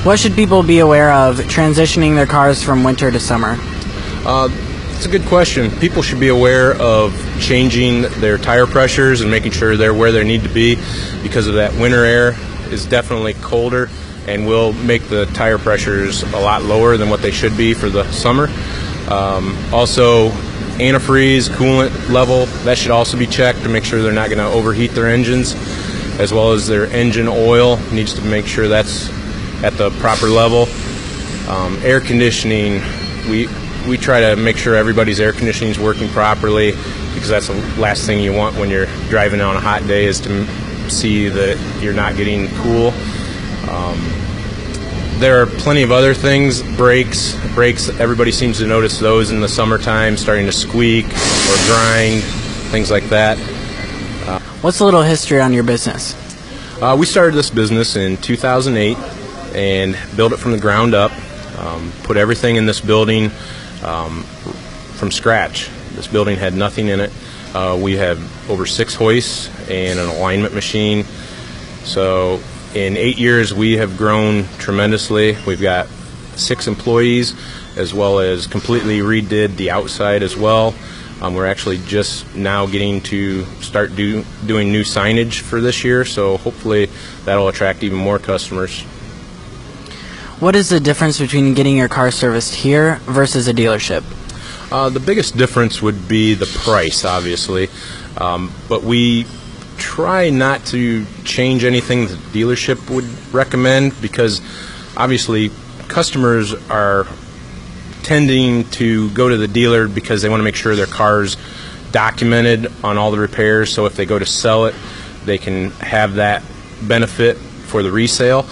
What should people be aware of transitioning their cars from winter to summer? It's a good question. People should be aware of changing their tire pressures and making sure they're where they need to be, because of that winter air is definitely colder and will make the tire pressures a lot lower than what they should be for the summer. Also, antifreeze, coolant level, that should also be checked to make sure they're not going to overheat their engines, as well as their engine oil needs to make sure that's at the proper level. Air conditioning, we try to make sure everybody's air conditioning is working properly, because that's the last thing you want when you're driving on a hot day, is to see that you're not getting cool. There are plenty of other things. Brakes, everybody seems to notice those in the summertime starting to squeak or grind, things like that. What's a little history on your business? We started this business in 2008 and built it from the ground up. Put everything in this building from scratch. This building had nothing in it. We have over 6 hoists and an alignment machine. So in 8 years, we have grown tremendously. We've got 6 employees, as well as completely redid the outside as well. We're actually just now getting to start doing new signage for this year, so hopefully that'll attract even more customers. What is the difference between getting your car serviced here versus a dealership? The biggest difference would be the price, obviously, but we try not to change anything the dealership would recommend, because obviously customers are tending to go to the dealer because they want to make sure their car's documented on all the repairs, so if they go to sell it, they can have that benefit for the resale.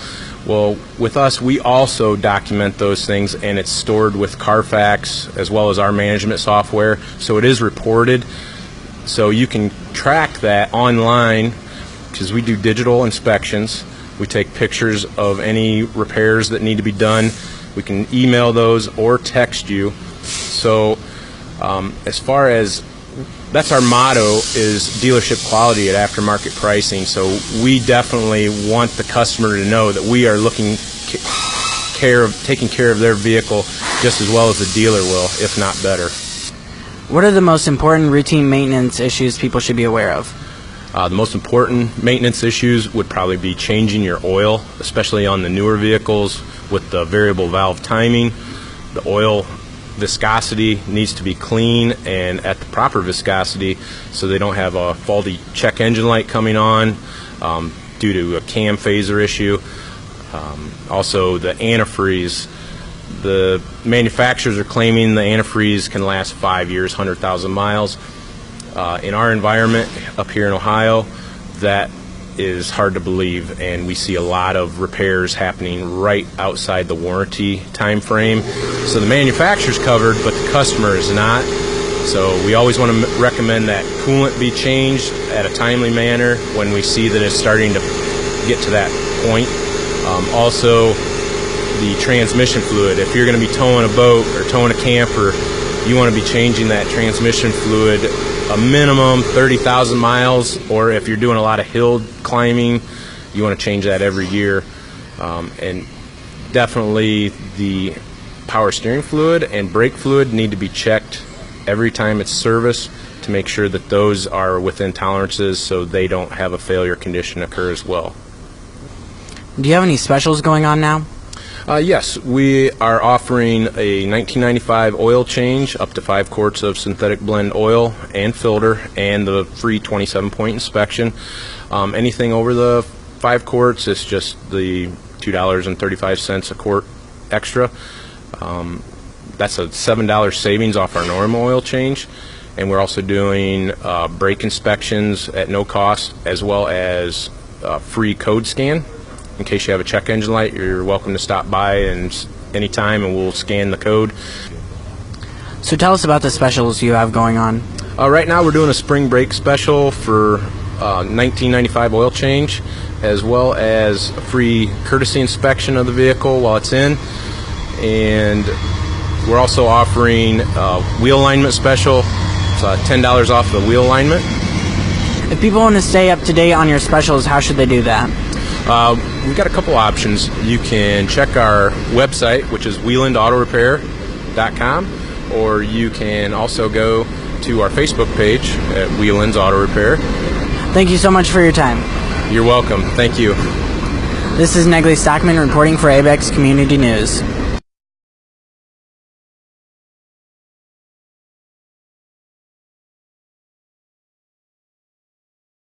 Well, with us, we also document those things, and it's stored with Carfax as well as our management software, so it is reported. So you can track that online, because we do digital inspections. We take pictures of any repairs that need to be done. We can email those or text you. So as far as, that's our motto, is dealership quality at aftermarket pricing. So we definitely want the customer to know that we are taking care of their vehicle just as well as the dealer will, if not better. What are the most important routine maintenance issues people should be aware of? The most important maintenance issues would probably be changing your oil, especially on the newer vehicles with the variable valve timing. The oil viscosity needs to be clean and at the proper viscosity, so they don't have a faulty check engine light coming on due to a cam phaser issue. Also, the antifreeze. The manufacturers are claiming the antifreeze can last 5 years, 100,000 miles. In our environment up here in Ohio, that is hard to believe, and we see a lot of repairs happening right outside the warranty time frame. So the manufacturer's covered, but the customer is not. So we always want to recommend that coolant be changed at a timely manner when we see that it's starting to get to that point. Also, the transmission fluid. If you're going to be towing a boat or towing a camper, you want to be changing that transmission fluid a minimum 30,000 miles, or if you're doing a lot of hill climbing, you want to change that every year. And definitely the power steering fluid and brake fluid need to be checked every time it's serviced to make sure that those are within tolerances, so they don't have a failure condition occur as well. Do you have any specials going on now? Yes, we are offering a 1995 oil change, up to 5 quarts of synthetic blend oil and filter, and the free 27-point inspection. Anything over the 5 quarts, it's just the $2.35 a quart extra. That's a $7 savings off our normal oil change. And we're also doing brake inspections at no cost, as well as free code scan. In case you have a check engine light, you're welcome to stop by anytime, and we'll scan the code. So tell us about the specials you have going on. Right now we're doing a spring brake special for 1995 oil change, as well as a free courtesy inspection of the vehicle while it's in. And we're also offering a wheel alignment special. It's $10 off the wheel alignment. If people want to stay up to date on your specials, how should they do that? We've got a couple options. You can check our website, which is wielandautorepair.com, or you can also go to our Facebook page at Wieland's Auto Repair. Thank you so much for your time. You're welcome. Thank you. This is Negley Stockman reporting for ABEX Community News.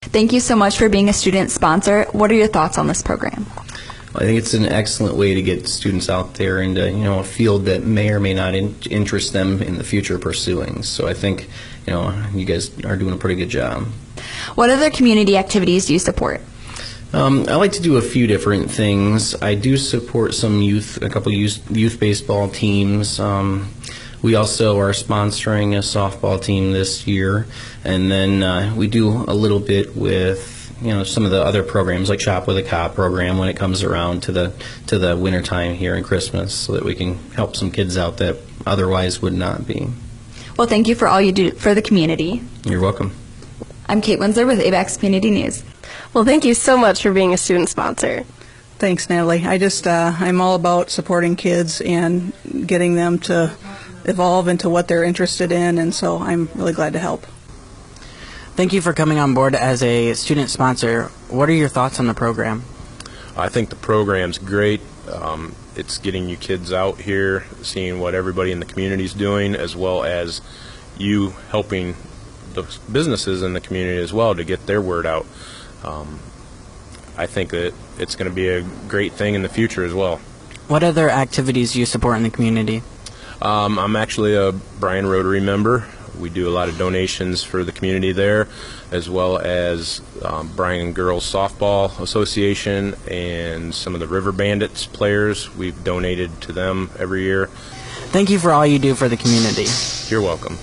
Thank you so much for being a student sponsor. What are your thoughts on this program? I think it's an excellent way to get students out there into a field that may or may not interest them in the future pursuing. So I think you guys are doing a pretty good job. What other community activities do you support? I like to do a few different things. I do support a couple youth baseball teams. We also are sponsoring a softball team this year, and then we do a little bit with some of the other programs like Shop with a Cop program when it comes around to the winter time here and Christmas, so that we can help some kids out that otherwise would not be. Well, thank you for all you do for the community. You're welcome. I'm Kate Windsor with ABEX Community News. Well, thank you so much for being a student sponsor. Thanks, Natalie. I'm all about supporting kids and getting them to evolve into what they're interested in, and so I'm really glad to help. Thank you for coming on board as a student sponsor. What are your thoughts on the program? I think the program's great. It's getting you kids out here, seeing what everybody in the community is doing, as well as you helping the businesses in the community as well to get their word out. I think that it's going to be a great thing in the future as well. What other activities do you support in the community? I'm actually a Bryan Rotary member. We do a lot of donations for the community there, as well as Bryan Girls Softball Association and some of the River Bandits players. We've donated to them every year. Thank you for all you do for the community. You're welcome.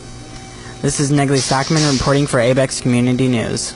This is Negley Stockman reporting for ABEX Community News.